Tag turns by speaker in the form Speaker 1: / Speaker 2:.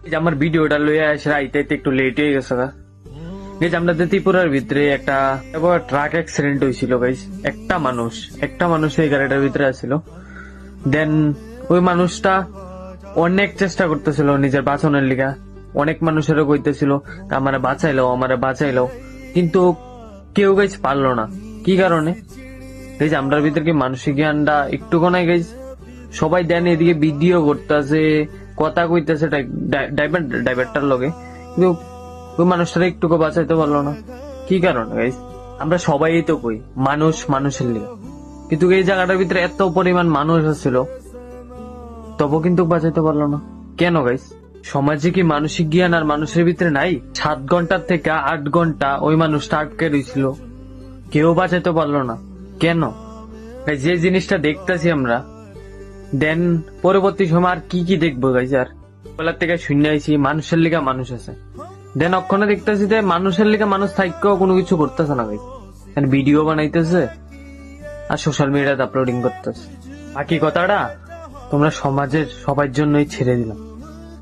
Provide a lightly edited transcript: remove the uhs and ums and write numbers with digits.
Speaker 1: এই যে আমার ভিডিওটা লইয়া আসে আইতে একটু লেট হয়ে গেছে গা। গাইজ আমাদের ত্রিপুরার ভিতরে একটা ট্রাক অ্যাক্সিডেন্ট হয়েছিল গাইজ। একটা মানুষ এই গাড়িটার ভিতরে আসছিল। দেন ওই মানুষটা অনেক চেষ্টা করতেছিল নিজের বাঁচানোর লিগা, অনেক মানুষেরও কইতেছিল আমারে বাঁচাইলো, কিন্তু কেউ গাইজ পারলো না। কি কারণে গাইজ? আমরার ভিতরে কি মানসিক জ্ঞানটা একটু নাই গাইজ? সবাই দেন এদিকে ভিডিও করতেছে, কথা কইতেছে ড্রাইভারটার লগে, কিন্তু ওই মানুষটারা একটুকু বাঁচাইতে পারলো না। কি কারণে গাইজ? আমরা সবাই তো কই মানুষের লিগে, কিন্তু এই জায়গাটার ভিতরে এত পরিমাণ মানুষ আছিল, তবু কিন্তু বাঁচাইতে পারলো না। কেন গাইজ? সমাজে কি মানসিক জ্ঞান আর মানুষের ভিতরে নাই? 7 ঘন্টার থেকে 8 ঘন্টা ওই মানুষটা আটকে রয়েছিল, কেউ বাঁচাইতে পারলো না। কেন? যে জিনিসটা দেখতেছি আমরা, দেন পরবর্তী সময় আর কি দেখবো গাইজ? আর বেলার থেকে শূন্য আইছি মানুষের লিগা মানুষ আছে, দেন অক্ষণে দেখতেছি যে মানুষের লিগা মানুষ থাকলেও কোনো কিছু করতেছে না গাইজ। ভিডিও বানাইতেছে আর সোশ্যাল মিডিয়াতে আপলোডিং করতেছে। বাকি কথাটা তোমরা সমাজের সবার জন্যই ছেড়ে দিলাম।